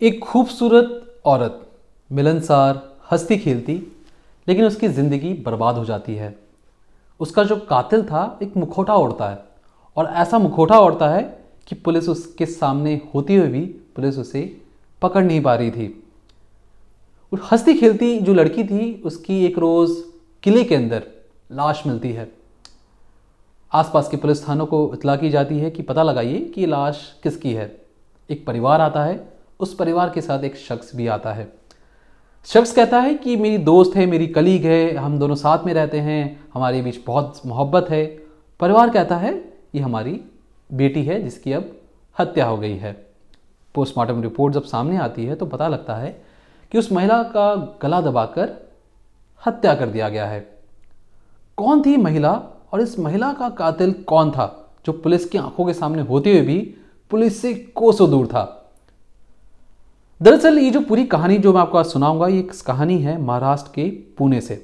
एक खूबसूरत औरत, मिलनसार, हंसती खेलती, लेकिन उसकी ज़िंदगी बर्बाद हो जाती है। उसका जो कातिल था एक मुखौटा ओढ़ता है और ऐसा मुखौटा ओढ़ता है कि पुलिस उसके सामने होती हुई भी पुलिस उसे पकड़ नहीं पा रही थी। और हंसती खेलती जो लड़की थी उसकी एक रोज़ किले के अंदर लाश मिलती है। आसपास के पुलिस थानों को इतला की जाती है कि पता लगाइए कि ये लाश किसकी है। एक परिवार आता है, उस परिवार के साथ एक शख्स भी आता है। शख्स कहता है कि मेरी दोस्त है, मेरी कलीग है, हम दोनों साथ में रहते हैं, हमारे बीच बहुत मोहब्बत है। परिवार कहता है ये हमारी बेटी है जिसकी अब हत्या हो गई है। पोस्टमार्टम रिपोर्ट जब सामने आती है तो पता लगता है कि उस महिला का गला दबाकर हत्या कर दिया गया है। कौन थी महिला और इस महिला का कातिल कौन था जो पुलिस की आंखों के सामने होते हुए भी पुलिस से कोसों दूर था? दरअसल ये जो पूरी कहानी जो मैं आपको आज सुनाऊंगा, ये एक कहानी है महाराष्ट्र के पुणे से।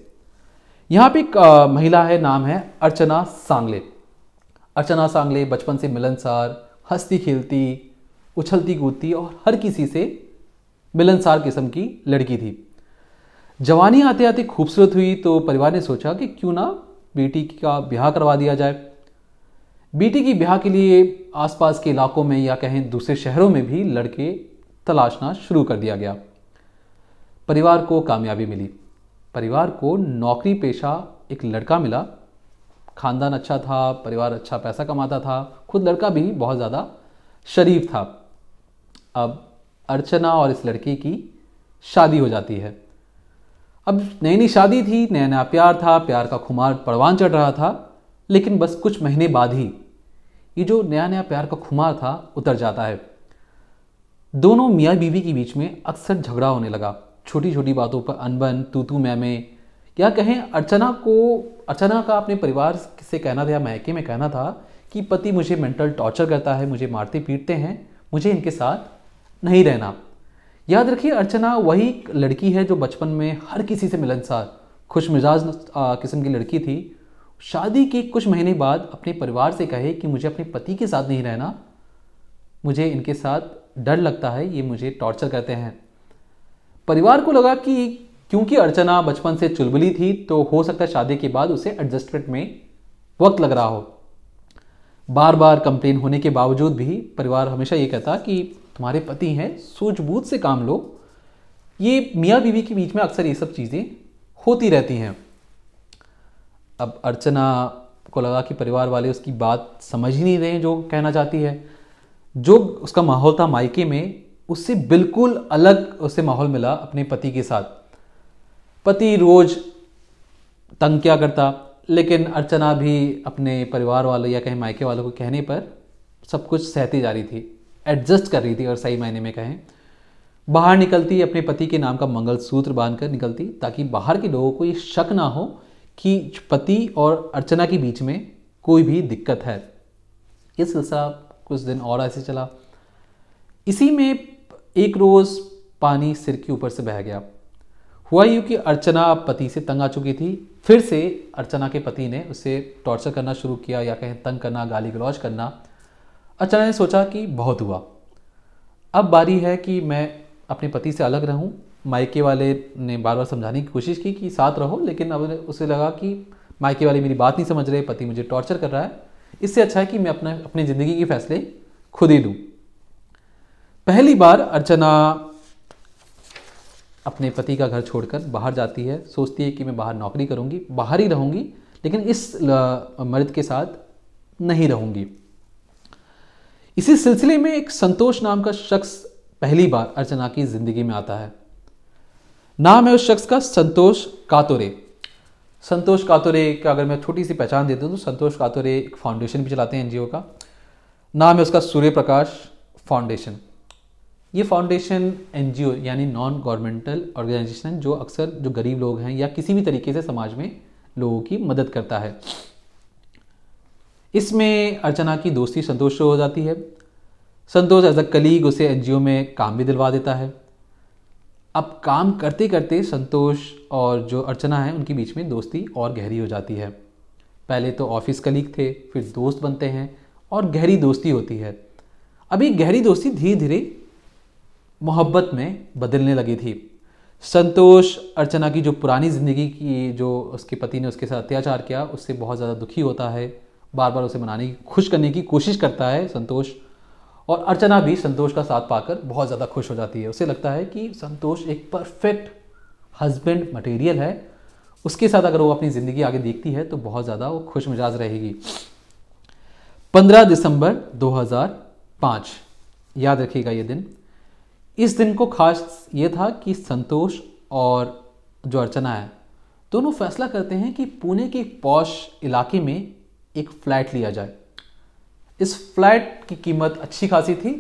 यहाँ पे एक महिला है, नाम है अर्चना सांगले। अर्चना सांगले बचपन से मिलनसार, हंसती खेलती, उछलती कूदती और हर किसी से मिलनसार किस्म की लड़की थी। जवानी आते आते खूबसूरत हुई तो परिवार ने सोचा कि क्यों ना बेटी का ब्याह करवा दिया जाए। बेटी की ब्याह के लिए आसपास के इलाकों में या कहें दूसरे शहरों में भी लड़के तलाशना शुरू कर दिया गया। परिवार को कामयाबी मिली। परिवार को नौकरी पेशा एक लड़का मिला। खानदान अच्छा था, परिवार अच्छा पैसा कमाता था, खुद लड़का भी बहुत ज़्यादा शरीफ था। अब अर्चना और इस लड़के की शादी हो जाती है। अब नई नई शादी थी, नया नया प्यार था, प्यार का खुमार परवान चढ़ रहा था। लेकिन बस कुछ महीने बाद ही ये जो नया नया प्यार का खुमार था उतर जाता है। दोनों मियाँ बीवी के बीच में अक्सर झगड़ा होने लगा। छोटी छोटी बातों पर अनबन, तू तू मैं या कहें अर्चना का अपने परिवार से कहना था या मायके में कहना था कि पति मुझे मेंटल टॉर्चर करता है, मुझे मारते पीटते हैं, मुझे इनके साथ नहीं रहना। याद रखिए, अर्चना वही लड़की है जो बचपन में हर किसी से मिलनसार, खुश मिजाज किस्म की लड़की थी। शादी के कुछ महीने बाद अपने परिवार से कहे कि मुझे अपने पति के साथ नहीं रहना, मुझे इनके साथ डर लगता है, ये मुझे टॉर्चर करते हैं। परिवार को लगा कि क्योंकि अर्चना बचपन से चुलबुली थी तो हो सकता है शादी के बाद उसे एडजस्टमेंट में वक्त लग रहा हो। बार बार कंप्लेन होने के बावजूद भी परिवार हमेशा ये कहता कि तुम्हारे पति हैं, सूझबूझ से काम लो। ये मियाँ बीवी के बीच में अक्सर ये सब चीज़ें होती रहती हैं। अब अर्चना को लगा कि परिवार वाले उसकी बात समझ ही नहीं रहे जो कहना चाहती है। जो उसका माहौल था मायके में, उससे बिल्कुल अलग उसे माहौल मिला अपने पति के साथ। पति रोज तंग क्या करता, लेकिन अर्चना भी अपने परिवार वालों या कहीं मायके वालों को कहने पर सब कुछ सहती जा रही थी, एडजस्ट कर रही थी। और सही मायने में कहें, बाहर निकलती अपने पति के नाम का मंगलसूत्र बांधकर निकलती, ताकि बाहर के लोगों को ये शक ना हो कि पति और अर्चना के बीच में कोई भी दिक्कत है। ये सिलसिला कुछ दिन और ऐसे चला। इसी में एक रोज़ पानी सिर के ऊपर से बह गया। हुआ यूँ कि अर्चना पति से तंग आ चुकी थी। फिर से अर्चना के पति ने उसे टॉर्चर करना शुरू किया या कहें तंग करना, गाली गलौज करना। अर्चना ने सोचा कि बहुत हुआ, अब बारी है कि मैं अपने पति से अलग रहूं। मायके वाले ने बार बार समझाने की कोशिश की कि साथ रहो, लेकिन अब उसे लगा कि मायके वाले मेरी बात नहीं समझ रहे, पति मुझे टॉर्चर कर रहा है, इससे अच्छा है कि मैं अपनी ज़िंदगी के फैसले खुद ही लूँ। पहली बार अर्चना अपने पति का घर छोड़कर बाहर जाती है। सोचती है कि मैं बाहर नौकरी करूँगी, बाहर ही रहूँगी, लेकिन इस मर्द के साथ नहीं रहूँगी। इसी सिलसिले में एक संतोष नाम का शख्स पहली बार अर्चना की ज़िंदगी में आता है। नाम है उस शख्स का संतोष कातोरे। संतोष कातोरे का अगर मैं छोटी सी पहचान दे दूं तो संतोष कातोरे एक फाउंडेशन भी चलाते हैं, एनजीओ का। नाम है उसका सूर्य प्रकाश फाउंडेशन। ये फाउंडेशन एनजीओ यानी नॉन गवर्नमेंटल ऑर्गेनाइजेशन जो अक्सर जो गरीब लोग हैं या किसी भी तरीके से समाज में लोगों की मदद करता है। इसमें अर्चना की दोस्ती संतोष से हो जाती है। संतोष एज अ कलीग उसे एनजीओ में काम भी दिलवा देता है। अब काम करते करते संतोष और जो अर्चना है उनके बीच में दोस्ती और गहरी हो जाती है। पहले तो ऑफिस कलीग थे, फिर दोस्त बनते हैं और गहरी दोस्ती होती है। अब ये गहरी दोस्ती धीरे धीरे मोहब्बत में बदलने लगी थी। संतोष अर्चना की जो पुरानी ज़िंदगी की जो उसके पति ने उसके साथ अत्याचार किया उससे बहुत ज़्यादा दुखी होता है, बार बार उसे मनाने की खुश करने की कोशिश करता है संतोष, और अर्चना भी संतोष का साथ पाकर बहुत ज़्यादा खुश हो जाती है। उसे लगता है कि संतोष एक परफेक्ट हस्बैंड मटेरियल है, उसके साथ अगर वो अपनी ज़िंदगी आगे देखती है तो बहुत ज़्यादा वो खुश मिजाज रहेगी। 15 दिसंबर 2005, याद रखिएगा ये दिन। इस दिन को खास ये था कि संतोष और जो अर्चना है दोनों फैसला करते हैं कि पुणे के पॉश इलाके में एक फ्लैट लिया जाए। इस फ्लैट की कीमत अच्छी खासी थी,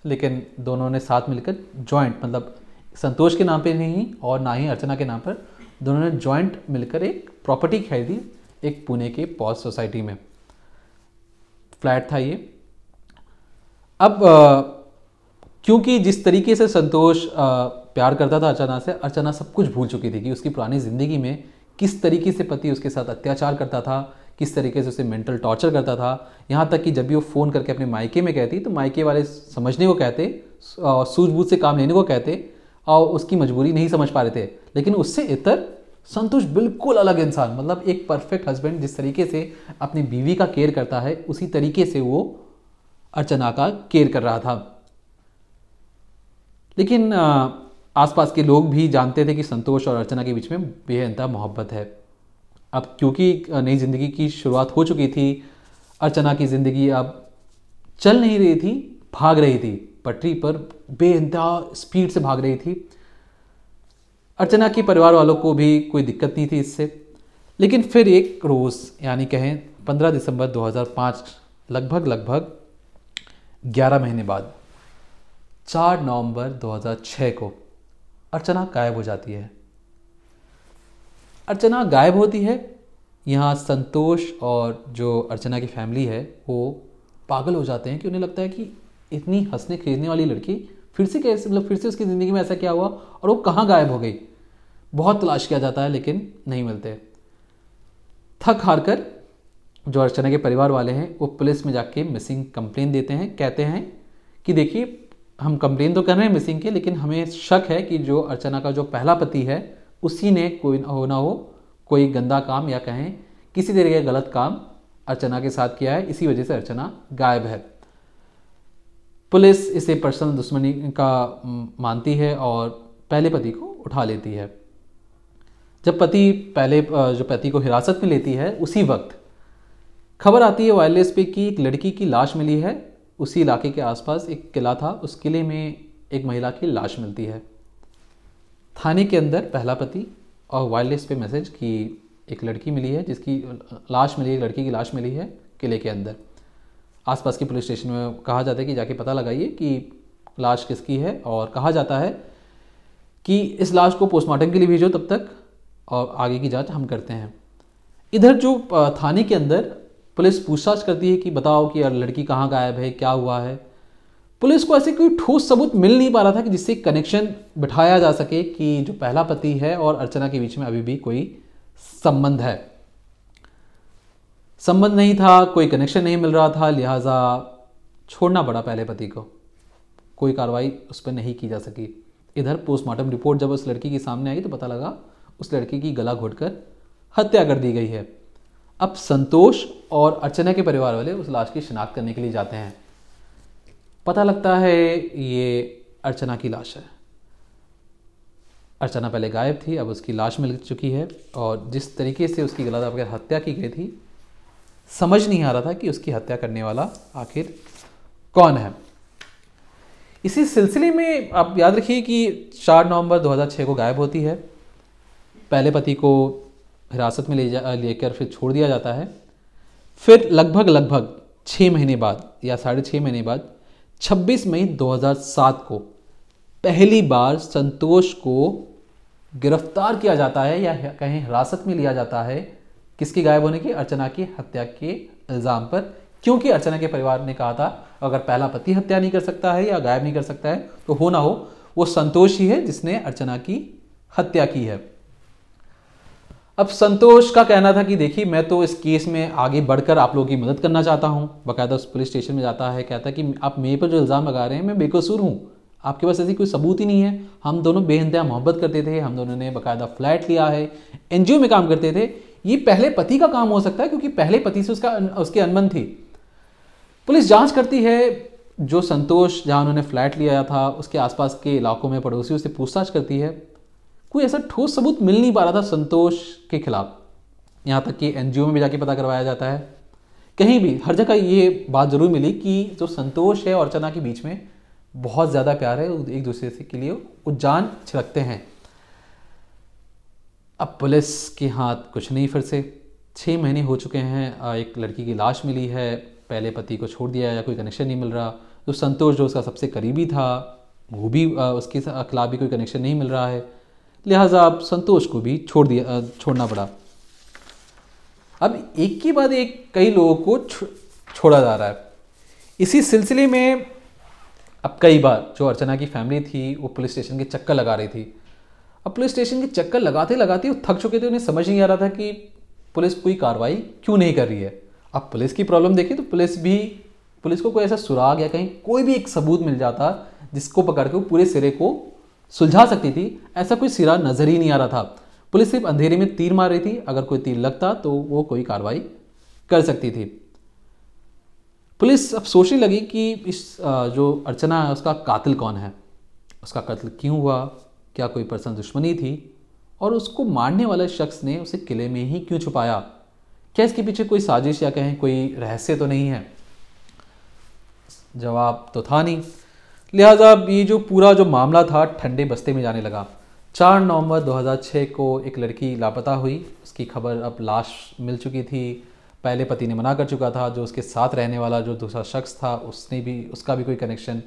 लेकिन दोनों ने साथ मिलकर जॉइंट, मतलब संतोष के नाम पे नहीं और ना ही अर्चना के नाम पर, दोनों ने जॉइंट मिलकर एक प्रॉपर्टी खरीदी एक पुणे के पॉश सोसाइटी में। फ्लैट था ये। अब क्योंकि जिस तरीके से संतोष प्यार करता था अर्चना से, अर्चना सब कुछ भूल चुकी थी कि उसकी पुरानी ज़िंदगी में किस तरीके से पति उसके साथ अत्याचार करता था, किस तरीके से उसे मेंटल टॉर्चर करता था। यहाँ तक कि जब भी वो फ़ोन करके अपने मायके में कहती तो मायके वाले समझने को कहते, सूझबूझ से काम लेने को कहते और उसकी मजबूरी नहीं समझ पा रहे थे। लेकिन उससे इतर संतोष बिल्कुल अलग इंसान, मतलब एक परफेक्ट हस्बैंड जिस तरीके से अपनी बीवी का केयर करता है उसी तरीके से वो अर्चना का केयर कर रहा था। लेकिन आसपास के लोग भी जानते थे कि संतोष और अर्चना के बीच में बेइंतहा मोहब्बत है। अब क्योंकि नई ज़िंदगी की शुरुआत हो चुकी थी, अर्चना की ज़िंदगी अब चल नहीं रही थी, भाग रही थी, पटरी पर बेइंतहा स्पीड से भाग रही थी। अर्चना के परिवार वालों को भी कोई दिक्कत नहीं थी इससे। लेकिन फिर एक रोज़, यानी कहें 15 दिसंबर 2005, लगभग 11 महीने बाद, 4 नवंबर 2006 को अर्चना गायब हो जाती है। अर्चना गायब होती है। यहाँ संतोष और जो अर्चना की फैमिली है वो पागल हो जाते हैं कि उन्हें लगता है कि इतनी हंसने खेलने वाली लड़की फिर से कैसे, मतलब फिर से उसकी ज़िंदगी में ऐसा क्या हुआ और वो कहाँ गायब हो गई। बहुत तलाश किया जाता है लेकिन नहीं मिलते। थक हार कर जो अर्चना के परिवार वाले हैं वो पुलिस में जाके मिसिंग कंप्लेन देते हैं। कहते हैं कि देखिए, हम कंप्लेन तो कर रहे हैं मिसिंग के, लेकिन हमें शक है कि जो अर्चना का जो पहला पति है उसी ने कोई ना हो कोई गंदा काम या कहें किसी तरह का गलत काम अर्चना के साथ किया है, इसी वजह से अर्चना गायब है। पुलिस इसे पर्सनल दुश्मनी का मानती है और पहले पति को उठा लेती है। जब जो पति को हिरासत में लेती है उसी वक्त खबर आती है वायरलेस पे कि एक लड़की की लाश मिली है। उसी इलाके के आसपास एक किला था, उस किले में एक महिला की लाश मिलती है। थाने के अंदर पहला पति और वायरलेस पे मैसेज कि एक लड़की मिली है, जिसकी लाश मिली है, एक लड़की की लाश मिली है किले के अंदर। आसपास के पुलिस स्टेशन में कहा जाता है कि जाके पता लगाइए कि लाश किसकी है, और कहा जाता है कि इस लाश को पोस्टमार्टम के लिए भेजो तब तक, और आगे की जांच हम करते हैं। इधर जो थाने के अंदर पुलिस पूछताछ करती है कि बताओ कि यार लड़की कहाँ गायब है, क्या हुआ है। पुलिस को ऐसे कोई ठोस सबूत मिल नहीं पा रहा था कि जिससे कनेक्शन बिठाया जा सके कि जो पहला पति है और अर्चना के बीच में अभी भी कोई संबंध है। संबंध नहीं था, कोई कनेक्शन नहीं मिल रहा था, लिहाजा छोड़ना पड़ा पहले पति को। कोई कार्रवाई उस पर नहीं की जा सकी। इधर पोस्टमार्टम रिपोर्ट जब उस लड़की के सामने आई तो पता लगा उस लड़की की गला घोटकर हत्या कर दी गई है। अब संतोष और अर्चना के परिवार वाले उस लाश की शिनाख्त करने के लिए जाते हैं। पता लगता है ये अर्चना की लाश है। अर्चना पहले गायब थी, अब उसकी लाश मिल चुकी है, और जिस तरीके से उसकी गला दबाकर हत्या की गई थी, समझ नहीं आ रहा था कि उसकी हत्या करने वाला आखिर कौन है। इसी सिलसिले में आप याद रखिए कि 4 नवंबर 2006 को गायब होती है। पहले पति को हिरासत में लेकर फिर छोड़ दिया जाता है। फिर लगभग 6 महीने बाद या 6.5 महीने बाद 26 मई 2007 को पहली बार संतोष को गिरफ्तार किया जाता है, या कहीं हिरासत में लिया जाता है। किसकी गायब होने की? अर्चना की हत्या के इल्ज़ाम पर, क्योंकि अर्चना के परिवार ने कहा था अगर पहला पति हत्या नहीं कर सकता है या गायब नहीं कर सकता है तो हो ना हो वो संतोष ही है जिसने अर्चना की हत्या की है। अब संतोष का कहना था कि देखिए, मैं तो इस केस में आगे बढ़कर आप लोगों की मदद करना चाहता हूं। बाकायदा उस पुलिस स्टेशन में जाता है, कहता है कि आप मेरे पर जो इल्ज़ाम लगा रहे हैं मैं बेकसूर हूं, आपके पास ऐसी कोई सबूत ही नहीं है। हम दोनों बेइंतहा मोहब्बत करते थे, हम दोनों ने बाकायदा फ्लैट लिया है, एनजीओ में काम करते थे। ये पहले पति का काम हो सकता है क्योंकि पहले पति से उसकी अनबन थी। पुलिस जांच करती है, जो संतोष जहां उन्होंने फ्लैट लिया था उसके आसपास के इलाकों में पड़ोसियों से पूछताछ करती है। कोई ऐसा ठोस सबूत मिल नहीं पा रहा था संतोष के खिलाफ। यहाँ तक कि एनजीओ में भी जाके पता करवाया जाता है, कहीं भी हर जगह ये बात जरूर मिली कि जो संतोष है और अर्चना के बीच में बहुत ज़्यादा प्यार है, एक दूसरे से के लिए वो जान छिड़कते हैं। अब पुलिस के हाथ कुछ नहीं, फिर से 6 महीने हो चुके हैं, एक लड़की की लाश मिली है, पहले पति को छोड़ दिया या कोई कनेक्शन नहीं मिल रहा। तो संतोष जो उसका सबसे करीबी था वो भी उसके खिलाफ भी कोई कनेक्शन नहीं मिल रहा है, लिहाजा अब संतोष को भी छोड़ना पड़ा। अब एक के बाद एक कई लोगों को छोड़ा जा रहा है। इसी सिलसिले में अब कई बार जो अर्चना की फैमिली थी वो पुलिस स्टेशन के चक्कर लगा रही थी। अब पुलिस स्टेशन के चक्कर लगाते लगाते वो थक चुके थे, उन्हें समझ नहीं आ रहा था कि पुलिस कोई कार्रवाई क्यों नहीं कर रही है। अब पुलिस की प्रॉब्लम देखिए तो पुलिस को कोई ऐसा सुराग या कहीं कोई भी एक सबूत मिल जाता जिसको पकड़ के वो पूरे सिरे को सुलझा सकती थी, ऐसा कोई सिरा नजर ही नहीं आ रहा था। पुलिस सिर्फ अंधेरे में तीर मार रही थी, अगर कोई तीर लगता तो वो कोई कार्रवाई कर सकती थी। पुलिस अब सोचने लगी कि इस जो अर्चना है उसका कातिल कौन है, उसका कत्ल क्यों हुआ, क्या कोई पर्सनल दुश्मनी थी, और उसको मारने वाले शख्स ने उसे किले में ही क्यों छुपाया, क्या इसके पीछे कोई साजिश या कहीं कोई रहस्य तो नहीं है। जवाब तो था नहीं, लिहाजा ये जो पूरा जो मामला था ठंडे बस्ते में जाने लगा। 4 नवंबर 2006 को एक लड़की लापता हुई, उसकी खबर अब लाश मिल चुकी थी, पहले पति ने मना कर चुका था, जो उसके साथ रहने वाला जो दूसरा शख्स था उसका भी कोई कनेक्शन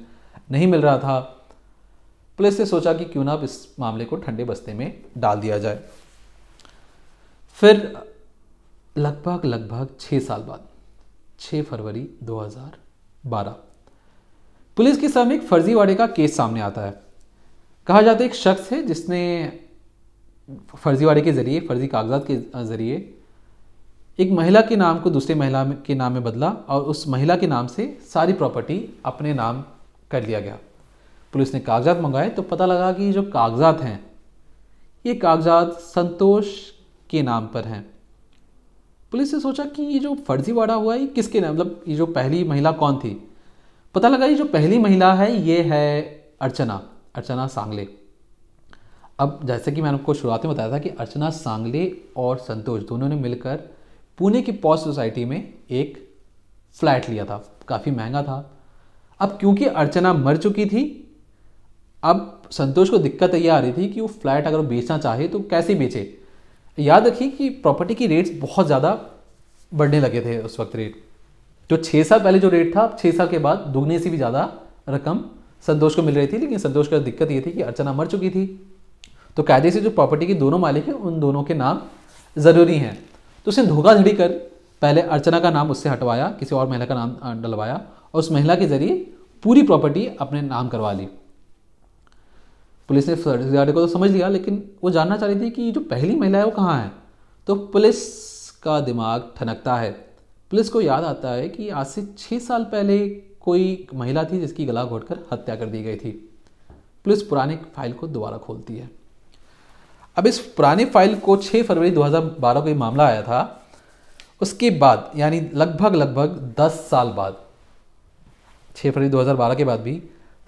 नहीं मिल रहा था। पुलिस ने सोचा कि क्यों ना अब इस मामले को ठंडे बस्ते में डाल दिया जाए। फिर लगभग 6 साल बाद 6 फरवरी 2012 पुलिस के सामने एक फर्जीवाड़े का केस सामने आता है। कहा जाता है एक शख्स है जिसने फर्जीवाड़े के जरिए, फर्जी कागजात के जरिए एक महिला के नाम को दूसरे महिला के नाम में बदला और उस महिला के नाम से सारी प्रॉपर्टी अपने नाम कर लिया गया। पुलिस ने कागजात मंगाए तो पता लगा कि जो कागजात हैं ये कागजात संतोष के नाम पर हैं। पुलिस ने सोचा कि ये जो फर्जीवाड़ा हुआ ये किसके नाम, मतलब ये जो पहली महिला कौन थी। पता लगा ये जो पहली महिला है ये है अर्चना सांगले। अब जैसे कि मैंने आपको शुरुआत में बताया था कि अर्चना सांगले और संतोष दोनों ने मिलकर पुणे की पॉश सोसाइटी में एक फ्लैट लिया था, काफ़ी महंगा था। अब क्योंकि अर्चना मर चुकी थी, अब संतोष को दिक्कत ये आ रही थी कि वो फ्लैट अगर बेचना चाहे तो कैसे बेचे। याद रखिए कि प्रॉपर्टी की रेट्स बहुत ज़्यादा बढ़ने लगे थे उस वक्त। रेट जो 6 साल पहले जो रेट था, 6 साल के बाद दुगने से भी ज़्यादा रकम संतोष को मिल रही थी। लेकिन संतोष का दिक्कत ये थी कि अर्चना मर चुकी थी, तो कायदे से जो प्रॉपर्टी के दोनों मालिक हैं उन दोनों के नाम ज़रूरी हैं। तो उसने धोखाधड़ी कर पहले अर्चना का नाम उससे हटवाया, किसी और महिला का नाम डलवाया और उस महिला के जरिए पूरी प्रॉपर्टी अपने नाम करवा ली। पुलिस ने फर्जीवाड़े को तो समझ लिया, लेकिन वो जानना चाह रही थी कि जो पहली महिला है वो कहाँ है। तो पुलिस का दिमाग ठनकता है। पुलिस को याद आता है कि आज से 6 साल पहले कोई महिला थी जिसकी गला घोटकर हत्या कर दी गई थी। पुलिस पुरानी फाइल को दोबारा खोलती है। अब इस पुरानी फाइल को 6 फरवरी 2012 को ये मामला आया था, उसके बाद यानी लगभग 10 साल बाद, 6 फरवरी 2012 के बाद भी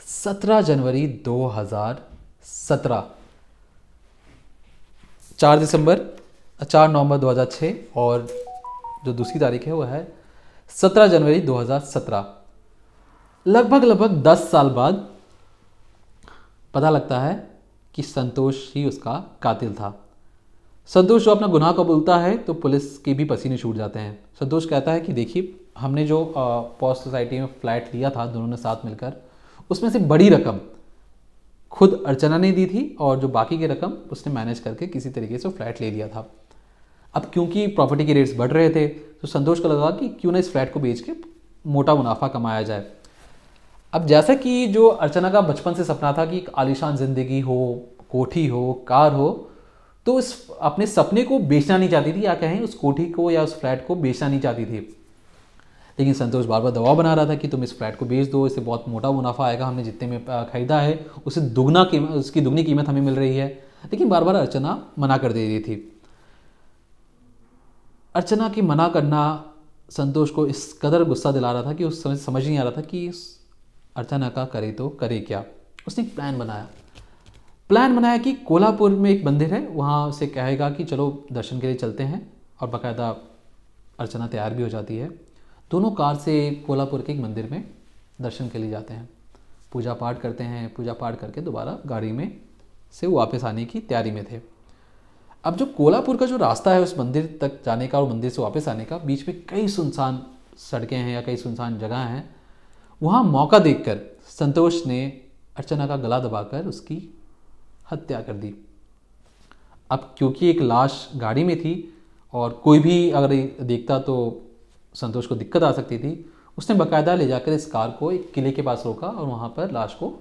17 जनवरी 2017, 4 नवंबर 2006 और जो दूसरी तारीख है वो है 17 जनवरी 2017, लगभग 10 साल बाद पता लगता है कि संतोष ही उसका कातिल था। संतोष जो अपना गुनाह कबूलता है तो पुलिस के भी पसीने छूट जाते हैं। संतोष कहता है कि देखिए, हमने जो पॉश सोसाइटी में फ्लैट लिया था दोनों ने साथ मिलकर, उसमें से बड़ी रकम खुद अर्चना ने दी थी और जो बाकी की रकम उसने मैनेज करके किसी तरीके से फ्लैट ले लिया था। अब क्योंकि प्रॉपर्टी के रेट्स बढ़ रहे थे तो संतोष को लगा कि क्यों ना इस फ्लैट को बेच के मोटा मुनाफा कमाया जाए। अब जैसा कि जो अर्चना का बचपन से सपना था कि एक आलीशान ज़िंदगी हो, कोठी हो, कार हो, तो इस अपने सपने को बेचना नहीं चाहती थी, या कहें उस कोठी को या उस फ्लैट को बेचना नहीं चाहती थी। लेकिन संतोष बार बार दबाव बना रहा था कि तुम इस फ्लैट को बेच दो, इससे बहुत मोटा मुनाफा आएगा, हमने जितने में खरीदा है उससे दुगना कीमत, उसकी दुगनी कीमत हमें मिल रही है। लेकिन बार बार अर्चना मना कर दे रही थी। अर्चना की मना करना संतोष को इस कदर गुस्सा दिला रहा था कि उस समय समझ नहीं आ रहा था कि अर्चना का करे तो करे क्या। उसने एक प्लान बनाया कि कोल्हापुर में एक मंदिर है, वहाँ से कहेगा कि चलो दर्शन के लिए चलते हैं, और बाकायदा अर्चना तैयार भी हो जाती है। दोनों कार से कोल्हापुर के एक मंदिर में दर्शन के लिए जाते हैं, पूजा पाठ करते हैं। पूजा पाठ करके दोबारा गाड़ी में से वापस आने की तैयारी में थे। अब जो कोल्हापुर का जो रास्ता है उस मंदिर तक जाने का और मंदिर से वापस आने का, बीच में कई सुनसान सड़कें हैं या कई सुनसान जगह हैं। वहाँ मौका देखकर संतोष ने अर्चना का गला दबाकर उसकी हत्या कर दी। अब क्योंकि एक लाश गाड़ी में थी और कोई भी अगर देखता तो संतोष को दिक्कत आ सकती थी, उसने बाकायदा ले जाकर इस कार को एक किले के पास रोका और वहाँ पर लाश को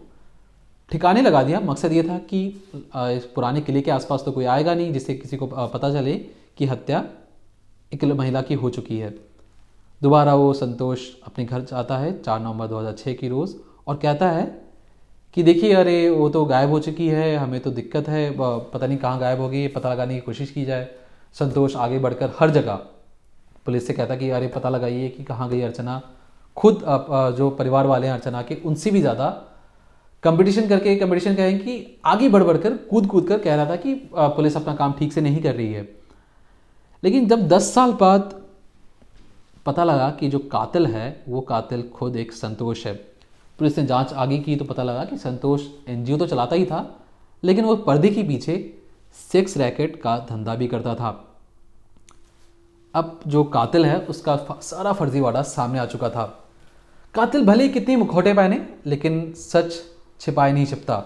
ठिकाने लगा दिया। मकसद ये था कि इस पुराने किले के आसपास तो कोई आएगा नहीं जिससे किसी को पता चले कि हत्या एक महिला की हो चुकी है। दोबारा वो संतोष अपने घर जाता है 4 नवंबर 2006 की रोज़ और कहता है कि देखिए अरे वो तो गायब हो चुकी है, हमें तो दिक्कत है, पता नहीं कहाँ गायब हो गई, पता लगाने की कोशिश की जाए। संतोष आगे बढ़कर हर जगह पुलिस से कहता कि अरे पता लगाइए कि कहाँ गई अर्चना। खुद जो परिवार वाले हैं अर्चना के, उनसे भी ज़्यादा कंपटीशन कहें कि आगे बढ़ कर कूद कर कह रहा था कि पुलिस अपना काम ठीक से नहीं कर रही है। लेकिन जब 10 साल बाद पता लगा कि जो कातिल है वो कातिल खुद एक संतोष है, पुलिस ने जांच आगे की तो पता लगा कि संतोष एनजीओ तो चलाता ही था, लेकिन वो पर्दे के पीछे सेक्स रैकेट का धंधा भी करता था। अब जो कातिल है उसका सारा फर्जीवाड़ा सामने आ चुका था। कातिल भले ही कितने मुखौटे पहने, लेकिन सच छिपाए नहीं छिपता।